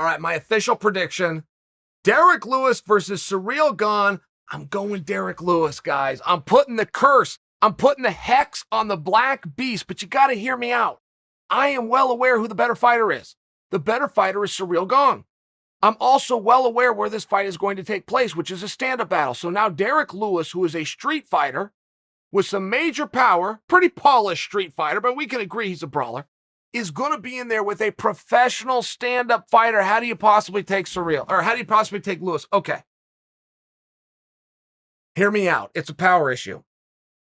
All right, my official prediction, Derrick Lewis versus Cyril Gane. I'm going Derrick Lewis, guys. I'm putting the curse, I'm putting the hex on the Black Beast, but you got to hear me out. I am well aware who the better fighter is. The better fighter is Cyril Gane. I'm also well aware where this fight is going to take place, which is a stand-up battle. So now Derrick Lewis, who is a street fighter with some major power, pretty polished street fighter, but we can agree he's a brawler, is going to be in there with a professional stand-up fighter. How do you possibly take Cyril? Or how do you possibly take Lewis? Okay. Hear me out. It's a power issue.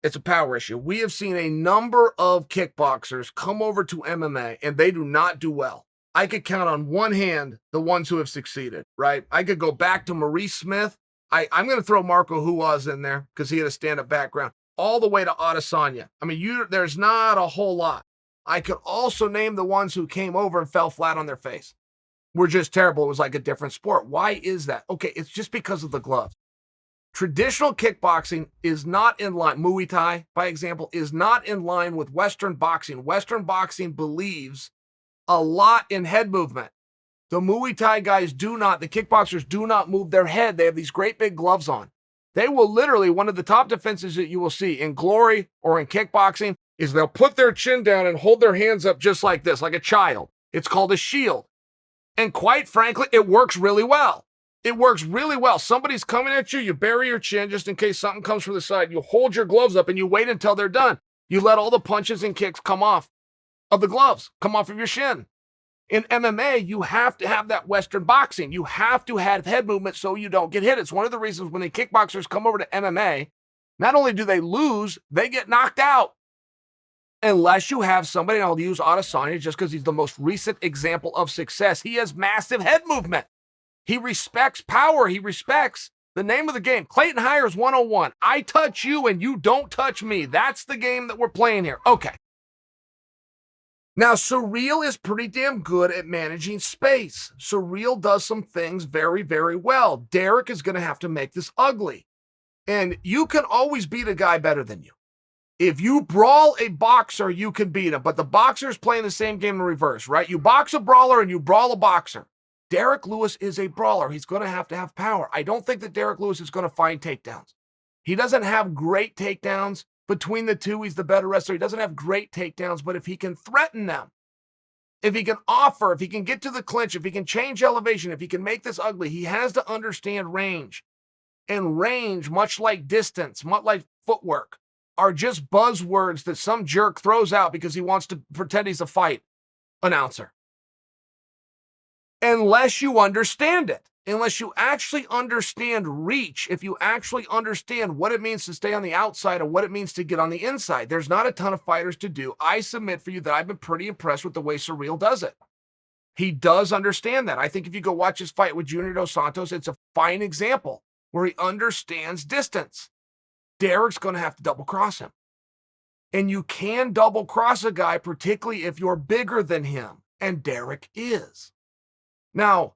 It's a power issue. We have seen a number of kickboxers come over to MMA, and they do not do well. I could count on one hand the ones who have succeeded, right? I could go back to Maurice Smith. I'm going to throw Marco Huaz in there because he had a stand-up background, all the way to Adesanya. I mean, there's not a whole lot. I could also name the ones who came over and fell flat on their face. Were just terrible. It was like a different sport. Why is that? Okay, it's just because of the gloves. Traditional kickboxing is not in line. Muay Thai, by example, is not in line with Western boxing. Western boxing believes a lot in head movement. The Muay Thai guys do not, the kickboxers do not move their head. They have these great big gloves on. They will literally, one of the top defenses that you will see in glory or in kickboxing is they'll put their chin down and hold their hands up just like this, like a child. It's called a shield. And quite frankly, it works really well. It works really well. Somebody's coming at you, you bury your chin just in case something comes from the side. You hold your gloves up and you wait until they're done. You let all the punches and kicks come off of the gloves, come off of your shin. In MMA, you have to have that Western boxing. You have to have head movement so you don't get hit. It's one of the reasons when the kickboxers come over to MMA, not only do they lose, they get knocked out. Unless you have somebody, and I'll use Adesanya just because he's the most recent example of success. He has massive head movement. He respects power. He respects the name of the game. Clayton Hires 101. I touch you and you don't touch me. That's the game that we're playing here. Okay. Now, Cyril is pretty damn good at managing space. Cyril does some things very, very well. Derrick is going to have to make this ugly. And you can always beat a guy better than you. If you brawl a boxer, you can beat him. But the boxer's playing the same game in reverse, right? You box a brawler and you brawl a boxer. Derrick Lewis is a brawler. He's going to have power. I don't think that Derrick Lewis is going to find takedowns. He doesn't have great takedowns. Between the two, he's the better wrestler. He doesn't have great takedowns, but if he can threaten them, if he can offer, if he can get to the clinch, if he can change elevation, if he can make this ugly, he has to understand range. And range, much like distance, much like footwork, are just buzzwords that some jerk throws out because he wants to pretend he's a fight announcer. Unless you understand it. Unless you actually understand reach, if you actually understand what it means to stay on the outside and what it means to get on the inside, there's not a ton of fighters to do. I submit for you that I've been pretty impressed with the way Cyril does it. He does understand that. I think if you go watch his fight with Junior Dos Santos, it's a fine example where he understands distance. Derrick's going to have to double cross him. And you can double cross a guy, particularly if you're bigger than him. And Derrick is. Now,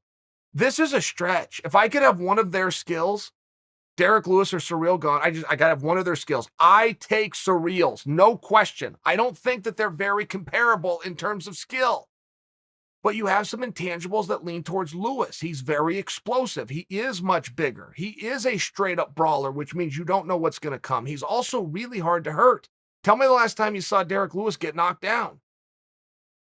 this is a stretch. If I could have one of their skills, Derrick Lewis or Cyril Gane, I got to have one of their skills. I take Cyril's, no question. I don't think that they're very comparable in terms of skill. But you have some intangibles that lean towards Lewis. He's very explosive. He is much bigger. He is a straight-up brawler, which means you don't know what's going to come. He's also really hard to hurt. Tell me the last time you saw Derrick Lewis get knocked down.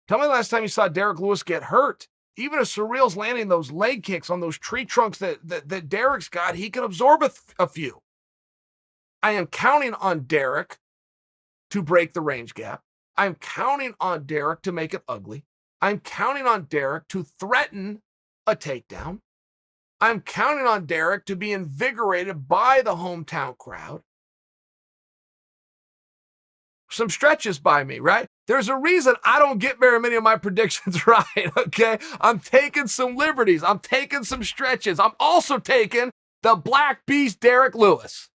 Tell me the last time you saw Derrick Lewis get hurt. Even if Cyril's landing those leg kicks on those tree trunks that Derrick's got, he can absorb a few. I am counting on Derrick to break the range gap. I'm counting on Derrick to make it ugly. I'm counting on Derrick to threaten a takedown. I'm counting on Derrick to be invigorated by the hometown crowd. Some stretches by me, right? There's a reason I don't get very many of my predictions right, okay? I'm taking some liberties. I'm taking some stretches. I'm also taking the Black Beast, Derrick Lewis.